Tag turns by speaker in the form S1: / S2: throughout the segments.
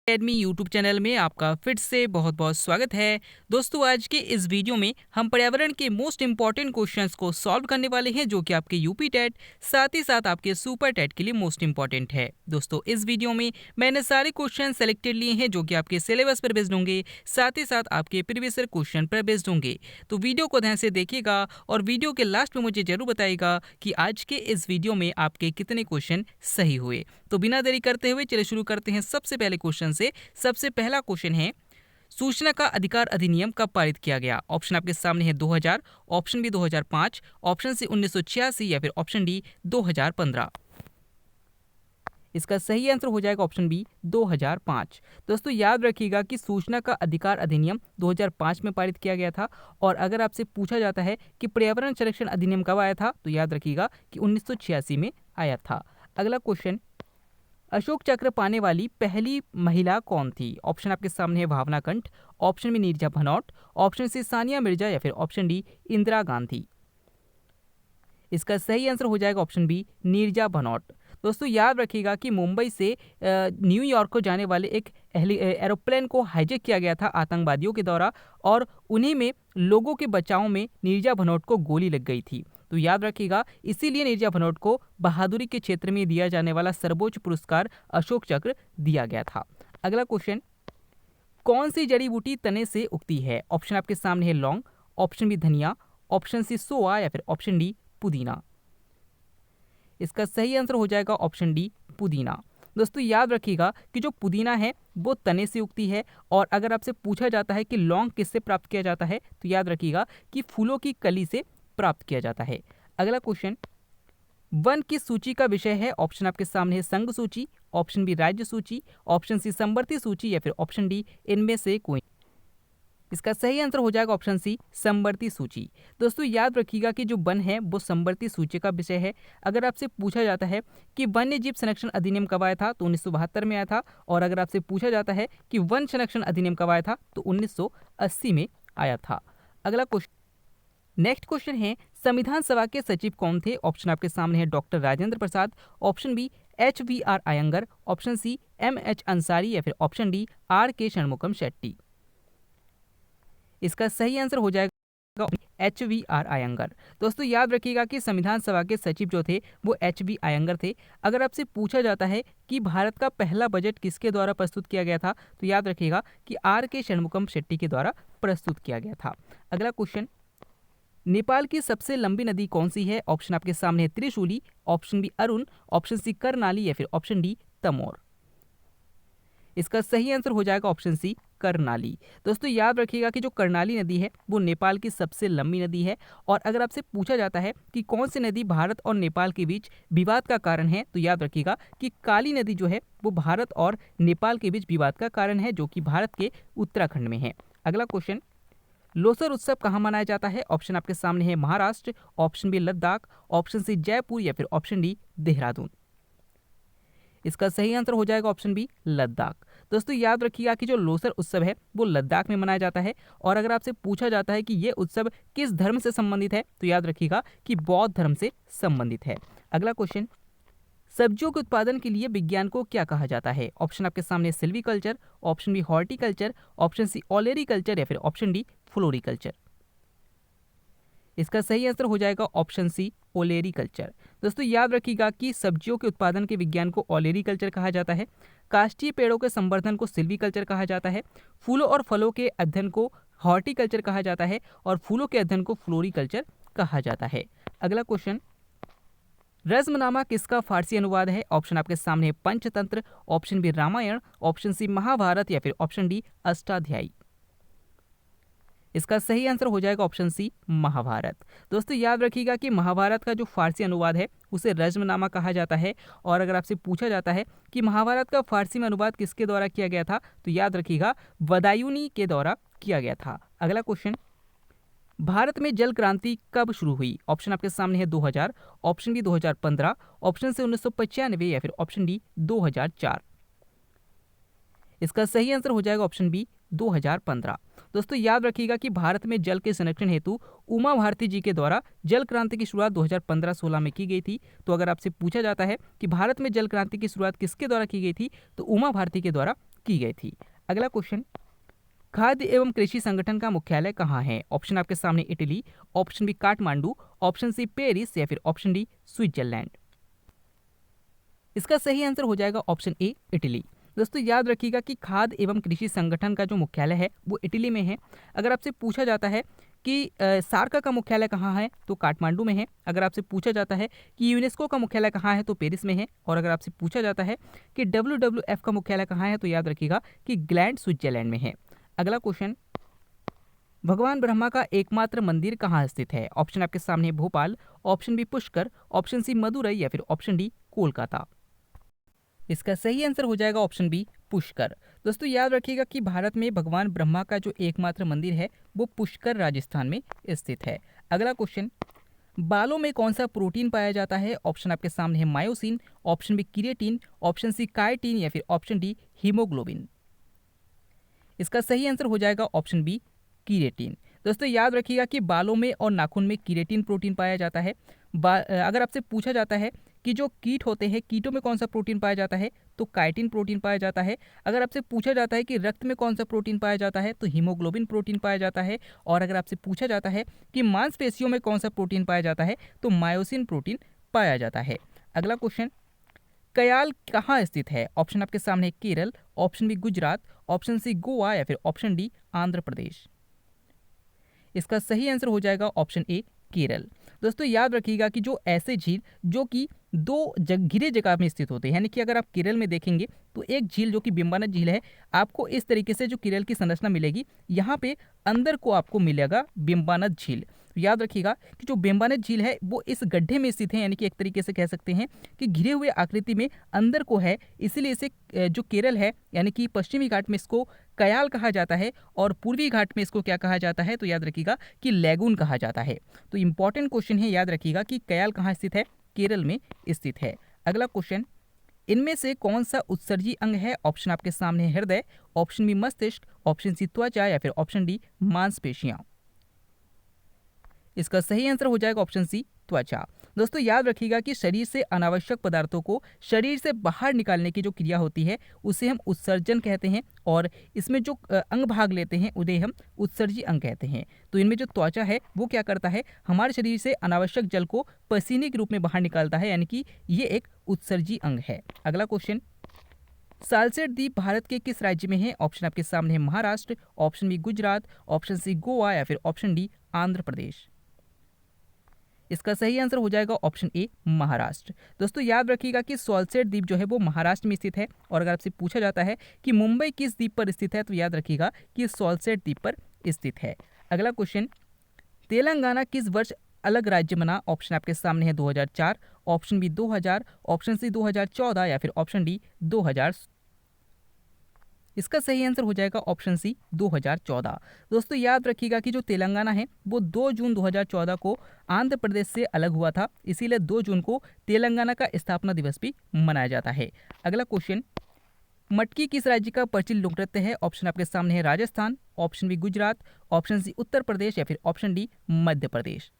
S1: Academy YouTube channel में आपका फिर से बहुत बहुत स्वागत है। दोस्तों, आज के इस वीडियो में हम पर्यावरण के मोस्ट इंपॉर्टेंट क्वेश्चंस को सॉल्व करने वाले हैं, जो कि आपके यूपी टेट साथ ही साथ आपके सुपर टेट के लिए मोस्ट इंपॉर्टेंट है। दोस्तों, इस वीडियो में मैंने सारे क्वेश्चन सेलेक्टेड लिए हैं जो कि आपके सिलेबस पर बेस्ड होंगे, साथ ही साथ आपके प्रीवियस ईयर क्वेश्चन पर बेस्ड होंगे। तो वीडियो को ध्यान से देखिएगा और वीडियो के लास्ट में मुझे जरूर बताइएगा कि आज के इस वीडियो में आपके कितने क्वेश्चन सही हुए। तो बिना देरी करते हुए चलिए शुरू करते हैं सबसे पहले क्वेश्चन से। सबसे पहला क्वेश्चन है, सूचना का अधिकार अधिनियम कब पारित किया गया? ऑप्शन आपके सामने है 2000, ऑप्शन बी 2005, ऑप्शन सी 1986 या फिर ऑप्शन डी 2015। इसका सही आंसर हो जाएगा ऑप्शन बी 2005। दोस्तों, याद रखिएगा कि सूचना का अधिकार अधिनियम 2005 में पारित किया गया था। और अगर आपसे पूछा जाता है कि पर्यावरण संरक्षण अधिनियम कब आया था, तो याद रखिएगा कि 1986 में आया था। अगला क्वेश्चन, अशोक चक्र पाने वाली पहली महिला कौन थी? ऑप्शन आपके सामने है Bhavana Kanth, option B Neerja Bhanot, option C Sania Mirza या फिर ऑप्शन डी इंदिरा गांधी। इसका सही आंसर हो जाएगा ऑप्शन बी नीरजा भनौट। दोस्तों, याद रखिएगा कि मुंबई से न्यूयॉर्क को जाने वाले एक एरोप्लेन को हाईजैक किया गया था आतंकवादियों के द्वारा, और उन्हीं में लोगों के बचाव में नीरजा भनौट को गोली लग गई थी। तो याद रखिएगा, इसीलिए नीरजा भनौट को बहादुरी के क्षेत्र में दिया जाने वाला सर्वोच्च पुरस्कार अशोक चक्र दिया गया था। अगला क्वेश्चन, कौन सी जड़ी बूटी तने से उगती है? ऑप्शन आपके सामने है लौंग, ऑप्शन बी धनिया, ऑप्शन सी सोआ या फिर ऑप्शन डी पुदीना। इसका सही आंसर हो जाएगा ऑप्शन डी पुदीना। दोस्तों, याद रखिएगा कि जो पुदीना है वो तने से उगती है, और अगर आपसे पूछा जाता है कि लौंग किससे प्राप्त किया जाता है, तो याद रखिएगा कि फूलों की कली से प्राप्त किया जाता है। अगला क्वेश्चन, वन की सूची का विषय है? ऑप्शन आपके सामने है संघ सूची, ऑप्शन बी राज्य सूची, ऑप्शन सी समवर्ती सूची या फिर ऑप्शन डी इनमें से कोई। इसका सही आंसर हो जाएगा ऑप्शन सी समवर्ती सूची। दोस्तों, याद रखिएगा कि जो वन है वो समवर्ती सूची का विषय है। अगर आपसे पूछा जाता है कि वन्य जीव संरक्षण अधिनियम कब आया था, तो 1972 में आया था। और अगर आपसे पूछा जाता है कि वन संरक्षण अधिनियम कब आया था, तो 1980 में आया था। अगला क्वेश्चन, नेक्स्ट क्वेश्चन है, संविधान सभा के सचिव कौन थे? ऑप्शन आपके सामने है doctor Rajendra Prasad, option B HVR Iyengar, option C MH Ansari या फिर option D RK Shanmukham Chetty. इसका सही आंसर हो जाएगा HVR अयंगर। दोस्तों, याद रखिएगा कि संविधान सभा के सचिव जो थे वो HV अयंगर थे। अगर आपसे पूछा जाता है कि भारत का पहला बजट किसके द्वारा प्रस्तुत किया गया था, तो याद रखिएगा कि RK षणमुखम शेट्टी के द्वारा प्रस्तुत किया गया था। अगला क्वेश्चन, नेपाल की सबसे लंबी नदी कौन सी है? ऑप्शन आपके सामने है Trishuli, option B Arun, option C Karnali या फिर ऑप्शन डी तमोर। इसका सही आंसर हो जाएगा ऑप्शन सी करनाली। दोस्तों, याद रखिएगा कि जो करनाली नदी है वो नेपाल की सबसे लंबी नदी है। और अगर आपसे पूछा जाता है कि कौन सी नदी भारत और नेपाल के बीच विवाद का कारण है, तो याद रखिएगा कि काली नदी जो है वो भारत और नेपाल के बीच विवाद का कारण है, जो कि भारत के उत्तराखंड में है। अगला क्वेश्चन, लोसर उत्सव कहाँ मनाया जाता है? ऑप्शन आपके सामने है Maharashtra, option B Ladakh, option C Jaipur या फिर ऑप्शन डी देहरादून। इसका सही आंसर हो जाएगा ऑप्शन बी लद्दाख। दोस्तों, याद रखिएगा कि जो लोसर उत्सव है वो लद्दाख में मनाया जाता है। और अगर आपसे पूछा जाता है कि ये उत्सव किस धर्म से संबंधित है, तो याद रखिएगा कि बौद्ध धर्म से संबंधित है। अगला क्वेश्चन, सब्जियों के उत्पादन के लिए विज्ञान को क्या कहा जाता है? ऑप्शन आपके सामने silviculture, option B horticulture, option C olericulture या फिर ऑप्शन डी फ्लोरिकल्चर। इसका सही आंसर हो जाएगा ऑप्शन सी ओलेरीकल्चर। दोस्तों, याद रखिएगा कि सब्जियों के उत्पादन के विज्ञान को ओलेरीकल्चर कहा जाता है, काष्ठीय पेड़ों के संवर्धन को सिल्वीकल्चर कहा जाता है, फूलों और फलों के अध्ययन को हॉर्टिकल्चर कहा जाता है, और फूलों के अध्ययन को फ्लोरिकल्चर कहा जाता है। अगला क्वेश्चन, रज्मनामा किसका फारसी अनुवाद है? ऑप्शन आपके सामने है Panchatantra, option B Ramayana, option C Mahabharata या फिर ऑप्शन डी अष्टाध्यायी। इसका सही आंसर हो जाएगा ऑप्शन सी महाभारत। दोस्तों, याद रखिएगा कि महाभारत का जो फारसी अनुवाद है उसे रज्मनामा कहा जाता है। और अगर आपसे पूछा जाता है कि महाभारत का फारसी में अनुवाद किसके द्वारा किया गया था, तो याद रखिएगा बदायूनी के द्वारा किया गया था। अगला क्वेश्चन, भारत में जल क्रांति कब शुरू हुई? ऑप्शन आपके सामने है 2000, ऑप्शन बी 2015, ऑप्शन सी 1995 या फिर ऑप्शन डी 2004। इसका सही आंसर हो जाएगा ऑप्शन बी 2015। दोस्तों, याद रखिएगा कि भारत में जल के संरक्षण हेतु उमा भारती जी के द्वारा जल क्रांति की शुरुआत 2015-16 में की गई थी। तो अगर आपसे पूछा जाता है कि भारत में जल क्रांति की शुरुआत किसके द्वारा की गई थी, तो उमा भारती के द्वारा की गई थी। अगला क्वेश्चन, खाद्य एवं कृषि संगठन का मुख्यालय कहाँ है? ऑप्शन आपके सामने Italy, option B Kathmandu, option C Paris या फिर ऑप्शन डी स्विट्जरलैंड। इसका सही आंसर हो जाएगा ऑप्शन ए इटली। दोस्तों याद रखिएगा कि खाद्य एवं कृषि संगठन का जो मुख्यालय है वो इटली में है। अगर आपसे पूछा जाता है कि सार्का का मुख्यालय कहाँ है तो काठमांडू में है। अगर आपसे पूछा जाता है कि यूनेस्को का मुख्यालय कहाँ है तो पेरिस में है। और अगर आपसे पूछा जाता है कि WWF का मुख्यालय कहाँ है तो याद रखिएगा कि ग्लैंड स्विट्जरलैंड में है। अगला क्वेश्चन, भगवान ब्रह्मा का एकमात्र मंदिर कहाँ स्थित है? ऑप्शन आपके सामने है Bhopal, option B Pushkar, option C Madurai या फिर ऑप्शन डी कोलकाता। इसका सही आंसर हो जाएगा ऑप्शन बी पुष्कर। दोस्तों याद रखिएगा कि भारत में भगवान ब्रह्मा का जो एकमात्र मंदिर है वो पुष्कर राजस्थान में स्थित है। अगला क्वेश्चन, बालों में कौन सा प्रोटीन पाया जाता है? ऑप्शन आपके सामने है myosin, option B keratin, option C chitin या फिर ऑप्शन डी हीमोग्लोबिन। इसका सही आंसर हो जाएगा ऑप्शन बी कीरेटिन। दोस्तों याद रखिएगा कि बालों में और नाखून में कीरेटिन प्रोटीन पाया जाता है। अगर आपसे पूछा जाता है कि जो कीट होते हैं कीटों में कौन सा प्रोटीन पाया जाता है तो काइटिन प्रोटीन पाया जाता है। अगर आपसे पूछा जाता है कि रक्त में कौन सा प्रोटीन पाया जाता है तो हीमोग्लोबिन प्रोटीन पाया जाता है। और अगर आपसे पूछा जाता है कि मांसपेशियों में कौन सा प्रोटीन पाया जाता है तो मायोसिन प्रोटीन पाया जाता है। अगला क्वेश्चन, कयाल कहाँ स्थित है? ऑप्शन आपके सामने है Kerala, option B Gujarat, option C Goa या फिर ऑप्शन डी आंध्र प्रदेश। इसका सही आंसर हो जाएगा ऑप्शन ए केरल। दोस्तों याद रखिएगा कि जो ऐसे झील जो कि दो घिरे जगह में स्थित होते हैं, यानी कि अगर आप केरल में देखेंगे तो एक झील जो कि बिम्बानद झील है, आपको इस तरीके से जो केरल की संरचना मिलेगी, यहाँ पे अंदर को आपको मिलेगा बिम्बानद झील। याद रखिएगा कि जो बिम्बानद झील है वो इस गड्ढे में स्थित है, यानी कि एक तरीके से कह सकते हैं कि घिरे हुए आकृति में अंदर को है, इसीलिए इसे जो केरल है यानी कि पश्चिमी घाट में इसको कयाल कहा जाता है और पूर्वी घाट में इसको क्या कहा जाता है तो याद रखिएगा कि लैगून कहा जाता है। तो इंपॉर्टेंट क्वेश्चन है, याद रखिएगा कि कयाल कहाँ स्थित है? केरल में स्थित है। अगला क्वेश्चन, इनमें से कौन सा उत्सर्जी अंग है? ऑप्शन आपके सामने है हृदय, ऑप्शन बी मस्तिष्क, ऑप्शन सी त्वचा या फिर ऑप्शन डी मांसपेशियां। इसका सही आंसर हो जाएगा ऑप्शन सी त्वचा। दोस्तों याद रखिएगा कि शरीर से अनावश्यक पदार्थों को शरीर से बाहर निकालने की जो क्रिया होती है उसे हम उत्सर्जन कहते हैं और इसमें जो अंग भाग लेते हैं उन्हें हम उत्सर्जी अंग कहते हैं। तो इनमें जो त्वचा है वो क्या करता है, हमारे शरीर से अनावश्यक जल को पसीने के रूप में बाहर निकालता है, यानी कि ये एक उत्सर्जी अंग है। अगला क्वेश्चन, सालसेट द्वीप भारत के किस राज्य में है? ऑप्शन आपके सामने है Maharashtra, option B Gujarat, option C Goa या फिर ऑप्शन डी आंध्र प्रदेश। इसका सही आंसर हो जाएगा ऑप्शन ए महाराष्ट्र। दोस्तों याद रखिएगा कि सालसेट द्वीप जो है वो महाराष्ट्र में स्थित है और अगर आपसे पूछा जाता है कि मुंबई किस द्वीप पर स्थित है तो याद रखिएगा कि सालसेट द्वीप पर स्थित है। अगला क्वेश्चन, तेलंगाना किस वर्ष अलग राज्य बना? ऑप्शन आपके सामने है 2004, ऑप्शन बी 2000, ऑप्शन सी 2014 या फिर ऑप्शन डी 2000। इसका सही आंसर हो जाएगा ऑप्शन सी 2014। दोस्तों याद रखिएगा कि जो तेलंगाना है वो 2 जून 2014 को आंध्र प्रदेश से अलग हुआ था, इसीलिए 2 जून को तेलंगाना का स्थापना दिवस भी मनाया जाता है। अगला क्वेश्चन, मटकी किस राज्य का प्रचलित लोक नृत्य है? ऑप्शन आपके सामने है Rajasthan, option B Gujarat, option C Uttar Pradesh या फिर ऑप्शन डी मध्य प्रदेश।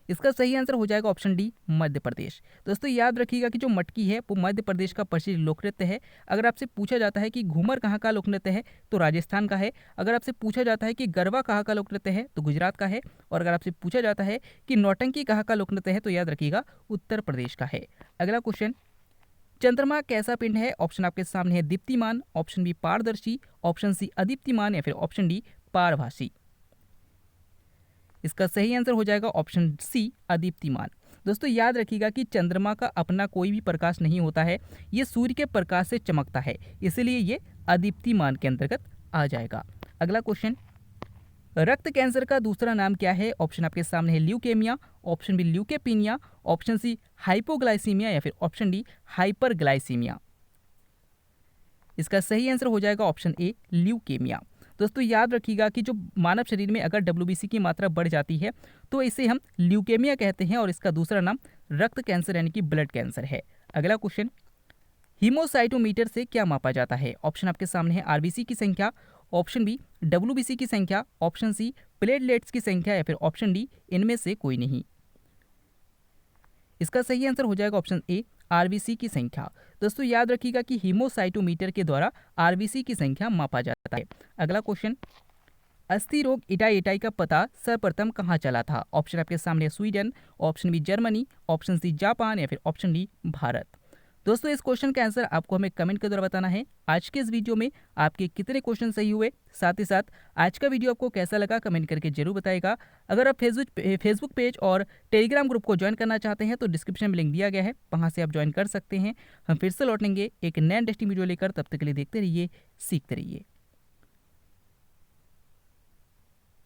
S1: इसका सही आंसर हो जाएगा ऑप्शन डी मध्य प्रदेश। दोस्तों याद रखिएगा कि जो मटकी है वो मध्य प्रदेश का प्रसिद्ध लोक नृत्य है। अगर आपसे पूछा जाता है कि घूमर कहाँ का लोक नृत्य है तो राजस्थान का है। अगर आपसे पूछा जाता है कि गरबा कहाँ का लोक नृत्य है तो गुजरात का है। और अगर आपसे पूछा जाता है कि नौटंकी कहाँ का लोक नृत्य है तो याद रखिएगा उत्तर प्रदेश का है। अगला क्वेश्चन, चंद्रमा कैसा पिंड है? ऑप्शन आपके सामने है दीप्तिमान, ऑप्शन बी पारदर्शी, ऑप्शन सी अदीप्तिमान या फिर ऑप्शन डी पारभासी। इसका सही आंसर हो जाएगा ऑप्शन सी अदीप्तिमान। दोस्तों याद रखिएगा कि चंद्रमा का अपना कोई भी प्रकाश नहीं होता है, ये सूर्य के प्रकाश से चमकता है, इसलिए ये अदीप्तिमान के अंतर्गत आ जाएगा। अगला क्वेश्चन, रक्त कैंसर का दूसरा नाम क्या है? ऑप्शन आपके सामने है leukaemia, option B leukopenia, option C hypoglycaemia या फिर ऑप्शन डी हाइपरग्लाइसीमिया। इसका सही आंसर हो जाएगा ऑप्शन ए ल्यूकेमिया। दोस्तों याद रखिएगा कि जो मानव शरीर में अगर WBC की मात्रा बढ़ जाती है तो इसे हम ल्यूकेमिया कहते हैं और इसका दूसरा नाम रक्त कैंसर यानी कि ब्लड कैंसर है। अगला क्वेश्चन, हीमोसाइटोमीटर से क्या मापा जाता है? ऑप्शन आपके सामने है RBC की संख्या, ऑप्शन बी WBC की संख्या, ऑप्शन सी प्लेटलेट्स की संख्या या फिर ऑप्शन डी इनमें से कोई नहीं। इसका सही आंसर हो जाएगा ऑप्शन ए RBC की संख्या। दोस्तों याद रखिएगा कि हीमोसाइटोमीटर के द्वारा आरबीसी की संख्या मापा जाता है। अगला क्वेश्चन, अस्थि रोग इटाई का पता सर्वप्रथम कहाँ चला था? ऑप्शन आपके सामने, Sweden, option B Germany, option C Japan या फिर ऑप्शन डी भारत। दोस्तों इस क्वेश्चन का आंसर आपको हमें कमेंट के द्वारा बताना है। आज के इस वीडियो में आपके कितने क्वेश्चन सही हुए, साथ ही साथ आज का वीडियो आपको कैसा लगा कमेंट करके जरूर बताएगा। अगर आप फेसबुक पेज और टेलीग्राम ग्रुप को ज्वाइन करना चाहते हैं तो डिस्क्रिप्शन में लिंक दिया गया है, वहां से आप ज्वाइन कर सकते हैं। हम फिर से लौटेंगे एक नया इंटरेस्टिंग वीडियो लेकर, तब तक के लिए देखते रहिए, सीखते रहिए।